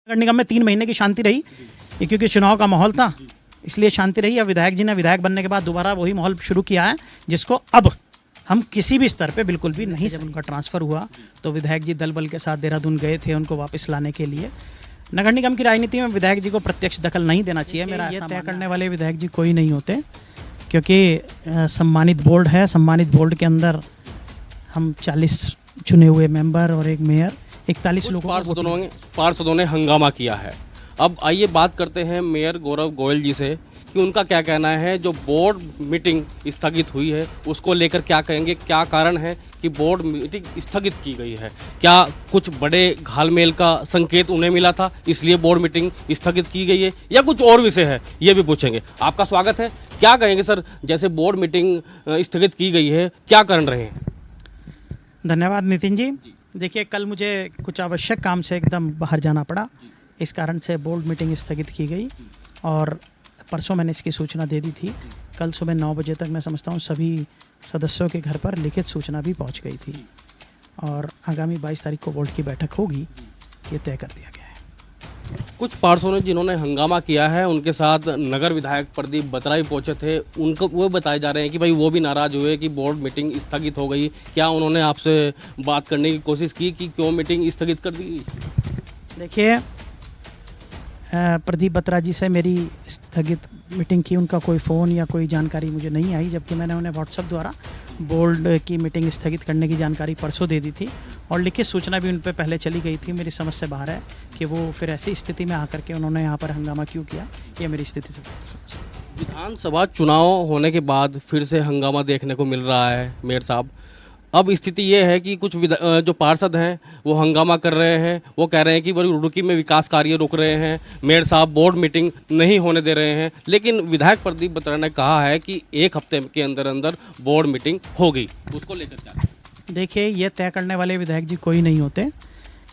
नगर निगम में 3 महीने की शांति रही, ये क्योंकि चुनाव का माहौल था इसलिए शांति रही। अब विधायक जी ने विधायक बनने के बाद दोबारा वही माहौल शुरू किया है, जिसको अब हम किसी भी स्तर पे बिल्कुल भी नहीं। जब उनका ट्रांसफ़र हुआ तो विधायक जी दल बल के साथ देहरादून गए थे उनको वापस लाने के लिए। नगर निगम की राजनीति में विधायक जी को प्रत्यक्ष दखल नहीं देना चाहिए। मेरा ये तय करने वाले विधायक जी कोई नहीं होते, क्योंकि सम्मानित बोर्ड है। सम्मानित बोर्ड के अंदर हम 40 चुने हुए मेंबर और एक मेयर, 41 लोगों पार्षदों ने हंगामा किया है। अब आइए बात करते हैं मेयर गौरव गोयल जी से कि उनका क्या कहना है। जो बोर्ड मीटिंग स्थगित हुई है उसको लेकर क्या कहेंगे, क्या कारण है कि बोर्ड मीटिंग स्थगित की गई है? क्या कुछ बड़े घालमेल का संकेत उन्हें मिला था इसलिए बोर्ड मीटिंग स्थगित की गई है, या कुछ और विषय है, ये भी पूछेंगे। आपका स्वागत है। क्या कहेंगे सर, जैसे बोर्ड मीटिंग स्थगित की गई है, क्या कारण रहे हैं? धन्यवाद नितिन जी। देखिए, कल मुझे कुछ आवश्यक काम से एकदम बाहर जाना पड़ा, इस कारण से बोर्ड मीटिंग स्थगित की गई और परसों मैंने इसकी सूचना दे दी थी। कल सुबह 9 बजे तक मैं समझता हूँ सभी सदस्यों के घर पर लिखित सूचना भी पहुँच गई थी और आगामी 22 तारीख को बोर्ड की बैठक होगी, ये तय कर दिया गया है। कुछ पार्षदों ने जिन्होंने हंगामा किया है उनके साथ नगर विधायक प्रदीप बत्रा भी पहुंचे थे, उनको वो बताए जा रहे हैं कि भाई वो भी नाराज़ हुए कि बोर्ड मीटिंग स्थगित हो गई। क्या उन्होंने आपसे बात करने की कोशिश की कि क्यों मीटिंग स्थगित कर दी? देखिए, प्रदीप बत्रा जी से मेरी स्थगित मीटिंग की उनका कोई फ़ोन या कोई जानकारी मुझे नहीं आई, जबकि मैंने उन्हें व्हाट्सएप द्वारा बोर्ड की मीटिंग स्थगित करने की जानकारी परसों दे दी थी और लिखित सूचना भी उन पर पहले चली गई थी। मेरी समझ से बाहर है कि वो फिर ऐसी स्थिति में आकर के उन्होंने यहाँ पर हंगामा क्यों किया, ये मेरी स्थिति से समझ। विधानसभा चुनाव होने के बाद फिर से हंगामा देखने को मिल रहा है मेयर साहब। अब स्थिति ये है कि कुछ जो पार्षद हैं वो हंगामा कर रहे हैं, वो कह रहे हैं कि रुड़की में विकास कार्य रुक रहे हैं, मेयर साहब बोर्ड मीटिंग नहीं होने दे रहे हैं। लेकिन विधायक प्रदीप बत्रा ने कहा है कि 1 हफ्ते के अंदर अंदर बोर्ड मीटिंग होगी, उसको लेकर क्या? देखिए, ये तय करने वाले विधायक जी कोई नहीं होते,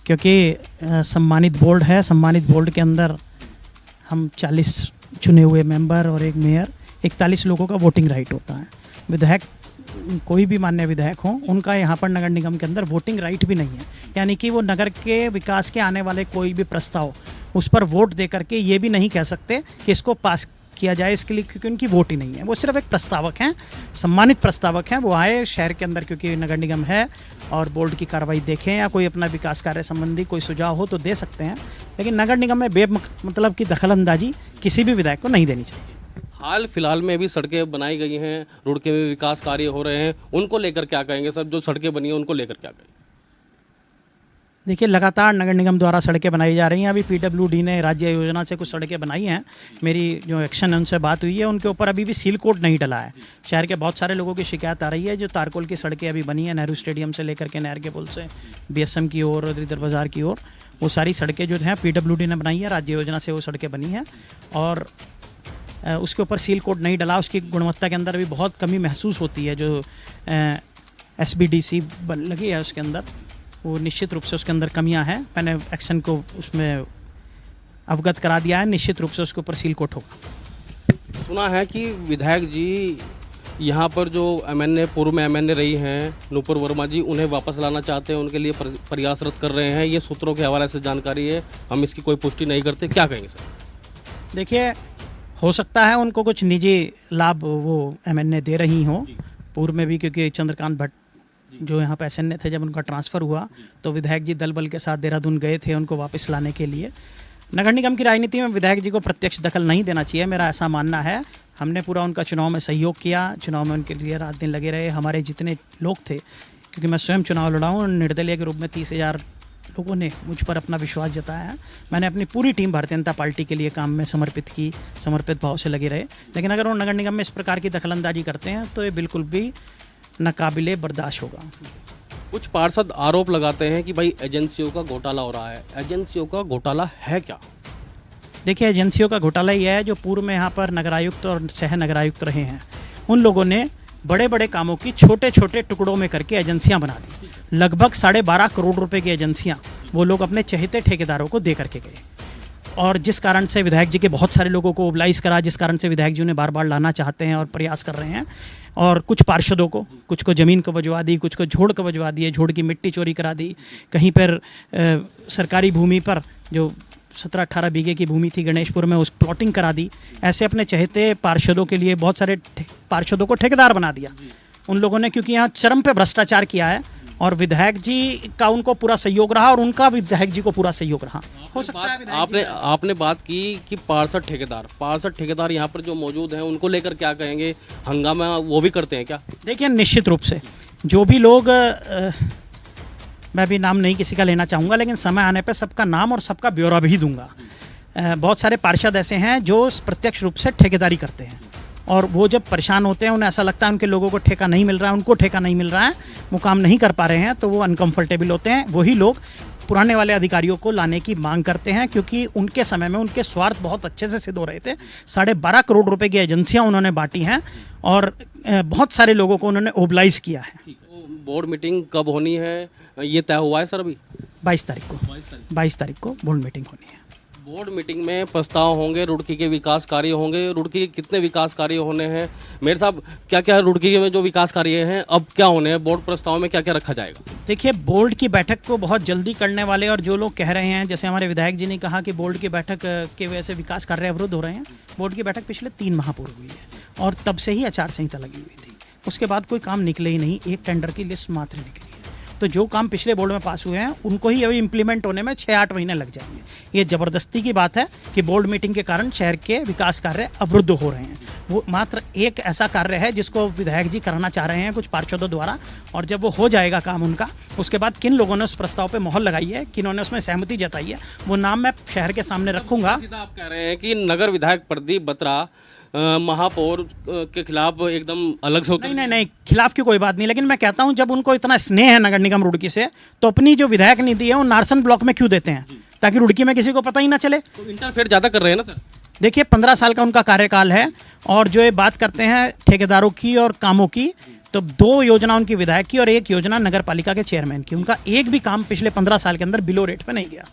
क्योंकि सम्मानित बोर्ड है। सम्मानित बोर्ड के अंदर हम 40 चुने हुए मेंबर और एक मेयर, 41 लोगों का वोटिंग राइट होता है। विधायक कोई भी मान्य विधायक हो, उनका यहाँ पर नगर निगम के अंदर वोटिंग राइट भी नहीं है, यानी कि वो नगर के विकास के आने वाले कोई भी प्रस्ताव उस पर वोट दे करके ये भी नहीं कह सकते कि इसको पास किया जाए इसके लिए, क्योंकि उनकी वोट ही नहीं है। वो सिर्फ एक प्रस्तावक हैं, सम्मानित प्रस्तावक हैं। वो आए शहर के अंदर, क्योंकि नगर निगम है, और बोर्ड की कार्रवाई देखें या कोई अपना विकास कार्य संबंधी कोई सुझाव हो तो दे सकते हैं, लेकिन नगर निगम में मतलब की दखलंदाजी किसी भी विधायक को नहीं देनी चाहिए। हाल फिलहाल में भी सड़कें बनाई गई हैं, रुड़की में विकास कार्य हो रहे हैं, उनको लेकर क्या कहेंगे सर? जो सड़कें बनी हैं उनको लेकर क्या कहेंगे? देखिए, लगातार नगर निगम द्वारा सड़कें बनाई जा रही हैं। अभी PWD ने राज्य योजना से कुछ सड़कें बनाई हैं। मेरी जो एक्शन है उनसे बात हुई है, उनके ऊपर अभी भी सील कोड नहीं डला है। शहर के बहुत सारे लोगों की शिकायत आ रही है। जो तारकोल की सड़कें अभी बनी हैं, नेहरू स्टेडियम से लेकर के नहर के पुल से BSM की ओर और इधर बाज़ार की ओर, वो सारी सड़कें जो हैं PWD ने बनाई है, राज्य योजना से वो सड़कें बनी हैं और उसके ऊपर सील कोड नहीं डला। उसकी गुणवत्ता के अंदर भी बहुत कमी महसूस होती है। जो SBDC लगी है उसके अंदर, वो निश्चित रूप से उसके अंदर कमियां हैं। मैंने एक्शन को उसमें अवगत करा दिया है, निश्चित रूप से उसके ऊपर सील कोट होगा। सुना है कि विधायक जी यहाँ पर जो MNA पूर्व में MNA रही हैं नूपुर वर्मा जी, उन्हें वापस लाना चाहते हैं, उनके लिए प्रयासरत कर रहे हैं। ये सूत्रों के हवाले से जानकारी है, हम इसकी कोई पुष्टि नहीं करते। क्या कहेंगे सर? देखिए, हो सकता है उनको कुछ निजी लाभ वो MNA दे रही हों पूर्व में भी, क्योंकि चंद्रकांत भट्ट जो यहाँ पे SNA थे, जब उनका ट्रांसफ़र हुआ तो विधायक जी दल बल के साथ देहरादून गए थे उनको वापस लाने के लिए। नगर निगम की राजनीति में विधायक जी को प्रत्यक्ष दखल नहीं देना चाहिए, मेरा ऐसा मानना है। हमने पूरा उनका चुनाव में सहयोग किया, चुनाव में उनके लिए रात दिन लगे रहे। हमारे जितने लोग थे, क्योंकि मैं स्वयं चुनाव लड़ा हूँ, निर्दलीय के रूप में 30,000 लोगों ने मुझ पर अपना विश्वास जताया है। मैंने अपनी पूरी टीम भारतीय जनता पार्टी के लिए काम में समर्पित भाव से लगे रहे। लेकिन अगर वो नगर निगम में इस प्रकार की दखलंदाजी करते हैं तो ये बिल्कुल भी नाकाबिले बर्दाश्त होगा। कुछ पार्षद आरोप लगाते हैं कि भाई एजेंसियों का घोटाला हो रहा है। एजेंसियों का घोटाला है क्या? देखिए, एजेंसियों का घोटाला ये है, जो पूर्व में यहाँ पर नगरायुक्त और सह नगरायुक्त रहे हैं, उन लोगों ने बड़े बड़े कामों की छोटे छोटे टुकड़ों में करके एजेंसियां बना दी। लगभग 12.5 करोड़ रुपए की एजेंसियां वो लोग अपने चहेते ठेकेदारों को दे करके गए, और जिस कारण से विधायक जी के बहुत सारे लोगों को मोबिलाइज करा, जिस कारण से विधायक जी उन्हें बार बार लाना चाहते हैं और प्रयास कर रहे हैं। और कुछ पार्षदों को, कुछ को ज़मीन को बजवा दी, कुछ को झोड़ को बजवा दिए, झोड़ की मिट्टी चोरी करा दी, कहीं पर सरकारी भूमि पर जो 17-18 बीघे की भूमि थी गणेशपुर में, उस प्लॉटिंग करा दी। ऐसे अपने चहेते पार्षदों के लिए बहुत सारे पार्षदों को ठेकेदार बना दिया उन लोगों ने, क्योंकि यहाँ चरम पे भ्रष्टाचार किया है और विधायक जी का उनको पूरा सहयोग रहा और उनका विधायक जी को पूरा सहयोग रहा। हो सकता है आपने बात की कि पार्षद ठेकेदार यहाँ पर जो मौजूद हैं उनको लेकर क्या कहेंगे, हंगामा वो भी करते हैं क्या? देखिए, निश्चित रूप से जो भी लोग मैं भी नाम नहीं किसी का लेना चाहूँगा, लेकिन समय आने पर सबका नाम और सबका ब्यौरा भी दूंगा। बहुत सारे पार्षद ऐसे हैं जो प्रत्यक्ष रूप से ठेकेदारी करते हैं और वो जब परेशान होते हैं, उन्हें ऐसा लगता है उनके लोगों को ठेका नहीं मिल रहा है, उनको ठेका नहीं मिल रहा है, वो काम नहीं कर पा रहे हैं, तो वो अनकंफर्टेबल होते हैं। वही लोग पुराने वाले अधिकारियों को लाने की मांग करते हैं, क्योंकि उनके समय में उनके स्वार्थ बहुत अच्छे से सिद्ध हो रहे थे। 12.5 करोड़ रुपए की एजेंसियां उन्होंने बांटी हैं और बहुत सारे लोगों को उन्होंने ओबलाइज किया है। बोर्ड मीटिंग कब होनी है ये तय हुआ है सर? अभी 22 तारीख को बोर्ड मीटिंग होनी है। बोर्ड मीटिंग में प्रस्ताव होंगे, रुड़की के विकास कार्य होंगे। रुड़की के कितने विकास कार्य होने हैं मेरे साहब? क्या क्या रुड़की में जो विकास कार्य हैं अब क्या होने हैं? बोर्ड प्रस्ताव में क्या क्या रखा जाएगा? देखिए, बोर्ड की बैठक को बहुत जल्दी करने वाले और जो लोग कह रहे हैं, जैसे हमारे विधायक जी ने कहा कि बोर्ड की बैठक की वजह से विकास कार्य अवरुद्ध हो रहे हैं। बोर्ड की बैठक पिछले 3 माह पूर्व हुई है और तब से ही आचार संहिता लगी हुई थी। उसके बाद कोई काम निकले ही नहीं, एक टेंडर की लिस्ट मात्र निकली है। तो जो काम पिछले बोर्ड में पास हुए हैं उनको ही अभी इम्प्लीमेंट होने में 6-8 महीने लग जाएंगे। ये ज़बरदस्ती की बात है कि बोर्ड मीटिंग के कारण शहर के विकास कार्य अवरुद्ध हो रहे हैं। वो मात्र एक ऐसा कार्य है जिसको विधायक जी कराना चाह रहे हैं कुछ पार्षदों द्वारा, और जब वो हो जाएगा काम उनका, उसके बाद किन लोगों ने उस प्रस्ताव पर मोहर लगाई है, किन्होंने उसमें सहमति जताई है, वो नाम मैं शहर के सामने रखूँगा। आप कह रहे हैं कि नगर विधायक प्रदीप बत्रा महापौर के खिलाफ एकदम अलग से होते? नहीं, खिलाफ की कोई बात नहीं, लेकिन मैं कहता हूं जब उनको इतना स्नेह है नगर निगम रुड़की से, तो अपनी जो विधायक निधि है वो नारसन ब्लॉक में क्यों देते हैं, ताकि रुड़की में किसी को पता ही ना चले। तो इंटरफेयर ज़्यादा कर रहे हैं ना सर? देखिए, 15 साल का उनका कार्यकाल है और जो ये बात करते हैं ठेकेदारों की और कामों की, तो 2 योजना उनकी विधायक की और 1 योजना नगर पालिका के चेयरमैन की। उनका एक भी काम पिछले 15 साल के अंदर बिलो रेट पे नहीं गया।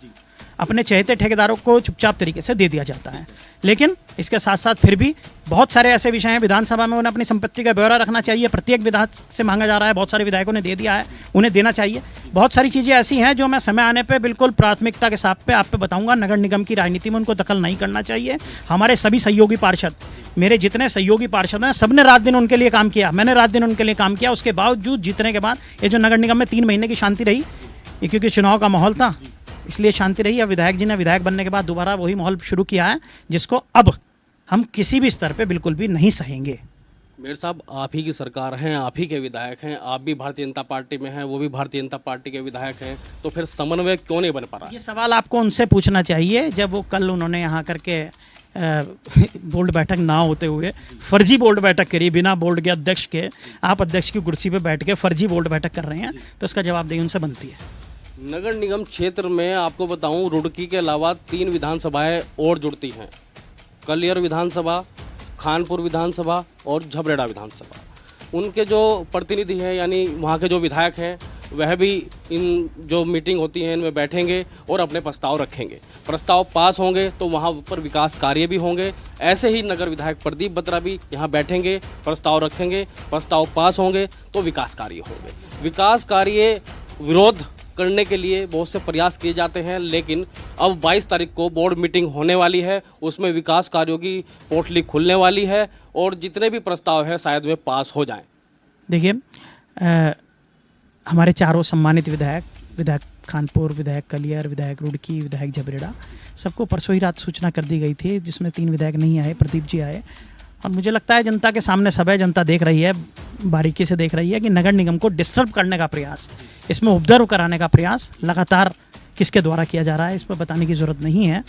अपने चहेते ठेकेदारों को चुपचाप तरीके से दे दिया जाता है। लेकिन इसके साथ साथ फिर भी बहुत सारे ऐसे विषय हैं विधानसभा में, उन्हें अपनी संपत्ति का ब्यौरा रखना चाहिए। प्रत्येक विधायक से मांगा जा रहा है, बहुत सारे विधायकों ने दे दिया है, उन्हें देना चाहिए। बहुत सारी चीज़ें ऐसी हैं जो मैं समय आने पे बिल्कुल प्राथमिकता के साथ पे आप पे बताऊंगा। नगर निगम की राजनीति में उनको दखल नहीं करना चाहिए। हमारे सभी सहयोगी पार्षद, मेरे जितने सहयोगी पार्षद हैं, सबने रात दिन उनके लिए काम किया, मैंने रात दिन उनके लिए काम किया। उसके बावजूद जीतने के बाद ये जो नगर निगम में 3 महीने की शांति रही, ये क्योंकि चुनाव का माहौल था इसलिए शांति रही। अब विधायक जी ने विधायक बनने के बाद दोबारा वही माहौल शुरू किया है, जिसको अब हम किसी भी स्तर पे बिल्कुल भी नहीं सहेंगे। मेयर साहब, आप ही की सरकार हैं, आप ही के विधायक हैं, आप भी भारतीय जनता पार्टी में हैं, वो भी भारतीय जनता पार्टी के विधायक हैं, तो फिर समन्वय क्यों नहीं बन पा रहा? ये सवाल आपको उनसे पूछना चाहिए। जब वो कल उन्होंने यहाँ करके बोर्ड बैठक ना होते हुए फर्जी बोर्ड बैठक करी, बिना बोर्ड के अध्यक्ष के, आप अध्यक्ष की कुर्सी पर बैठ के फर्जी बोर्ड बैठक कर रहे हैं, तो उसका जवाबदेही उनसे बनती है। नगर निगम क्षेत्र में आपको बताऊं, रुड़की के अलावा 3 विधानसभाएं और जुड़ती हैं। कलियर विधानसभा, खानपुर विधानसभा और झबरेड़ा विधानसभा। उनके जो प्रतिनिधि हैं, यानी वहाँ के जो विधायक हैं, वह भी इन जो मीटिंग होती है इनमें बैठेंगे और अपने प्रस्ताव रखेंगे। प्रस्ताव पास होंगे तो वहाँ पर विकास कार्य भी होंगे। ऐसे ही नगर विधायक प्रदीप बत्रा भी यहाँ बैठेंगे, प्रस्ताव रखेंगे, प्रस्ताव पास होंगे तो विकास कार्य होंगे। विकास कार्य विरोध करने के लिए बहुत से प्रयास किए जाते हैं, लेकिन अब 22 तारीख को बोर्ड मीटिंग होने वाली है, उसमें विकास कार्यों की पोटली खुलने वाली है और जितने भी प्रस्ताव हैं शायद वे पास हो जाएं। देखिए, हमारे चारों सम्मानित विधायक खानपुर, विधायक कलियर, विधायक रुड़की, विधायक झबरेड़ा, सबको परसों ही रात सूचना कर दी गई थी, जिसमें 3 विधायक नहीं आए, प्रदीप जी आए। और मुझे लगता है जनता के सामने सब है, जनता देख रही है, बारीकी से देख रही है कि नगर निगम को डिस्टर्ब करने का प्रयास, इसमें उपद्रव कराने का प्रयास लगातार किसके द्वारा किया जा रहा है, इस पर बताने की ज़रूरत नहीं है।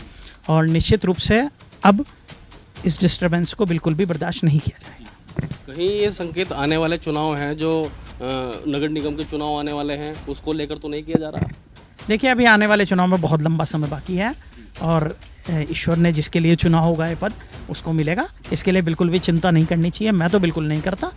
और निश्चित रूप से अब इस डिस्टर्बेंस को बिल्कुल भी बर्दाश्त नहीं किया जाएगा। कहीं ये संकेत आने वाले चुनाव हैं, जो नगर निगम के चुनाव आने वाले हैं, उसको लेकर तो नहीं किया जा रहा? देखिए, अभी आने वाले चुनाव में बहुत लंबा समय बाकी है और ईश्वर ने जिसके लिए चुना होगा ये पद उसको मिलेगा। इसके लिए बिल्कुल भी चिंता नहीं करनी चाहिए, मैं तो बिल्कुल नहीं करता।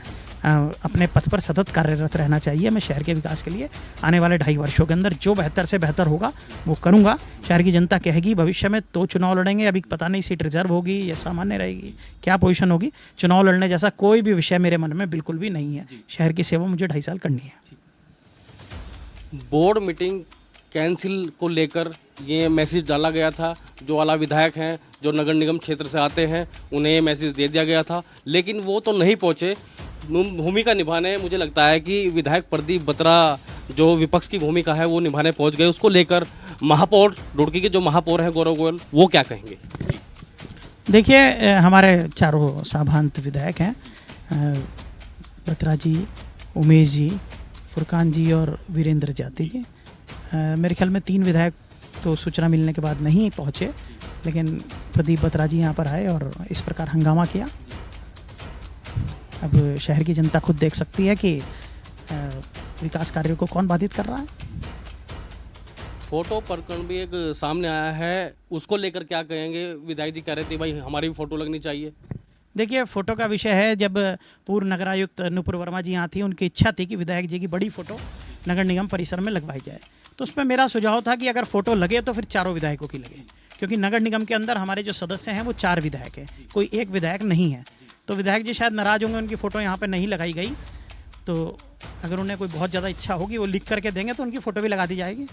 अपने पथ पर सतत कार्यरत रहना चाहिए। मैं शहर के विकास के लिए आने वाले 2.5 वर्षों के अंदर जो बेहतर से बेहतर होगा वो करूँगा। शहर की जनता कहेगी भविष्य में तो चुनाव लड़ेंगे, अभी पता नहीं सीट रिजर्व होगी या सामान्य रहेगी, क्या पोजीशन होगी। चुनाव लड़ने जैसा कोई भी विषय मेरे मन में बिल्कुल भी नहीं है। शहर की सेवा मुझे 2.5 साल करनी है। बोर्ड मीटिंग कैंसिल को लेकर ये मैसेज डाला गया था, जो वाला विधायक हैं जो नगर निगम क्षेत्र से आते हैं उन्हें ये मैसेज दे दिया गया था, लेकिन वो तो नहीं पहुँचे। भूमिका निभाने मुझे लगता है कि विधायक प्रदीप बत्रा जो विपक्ष की भूमिका है वो निभाने पहुंच गए। उसको लेकर महापौर रुड़की के जो महापौर हैं गौरव गोयल, वो क्या कहेंगे? देखिए, हमारे चारों साभांत विधायक हैं, बत्रा जी, उमेश जी, फुरकान जी और वीरेंद्र जाती जी। मेरे ख्याल में 3 विधायक तो सूचना मिलने के बाद नहीं पहुंचे, लेकिन प्रदीप बत्रा जी यहाँ पर आए और इस प्रकार हंगामा किया। अब शहर की जनता खुद देख सकती है कि विकास कार्यों को कौन बाधित कर रहा है। फोटो प्रकरण भी एक सामने आया है, उसको लेकर क्या कहेंगे? विधायक जी कह रहे थे भाई हमारी भी फोटो लगनी चाहिए। देखिए, फोटो का विषय है, जब पूर्व नगर आयुक्त नुपुर वर्मा जी यहाँ थी, उनकी इच्छा थी कि विधायक जी की बड़ी फोटो नगर निगम परिसर में लगवाई जाए। तो उसमें मेरा सुझाव था कि अगर फोटो लगे तो फिर चारों विधायकों की लगे, क्योंकि नगर निगम के अंदर हमारे जो सदस्य हैं वो 4 विधायक हैं, कोई एक विधायक नहीं है। तो विधायक जी शायद नाराज होंगे, उनकी फ़ोटो यहाँ पर नहीं लगाई गई। तो अगर उन्हें कोई बहुत ज़्यादा इच्छा होगी वो लिख करके देंगे तो उनकी फ़ोटो भी लगा दी जाएगी।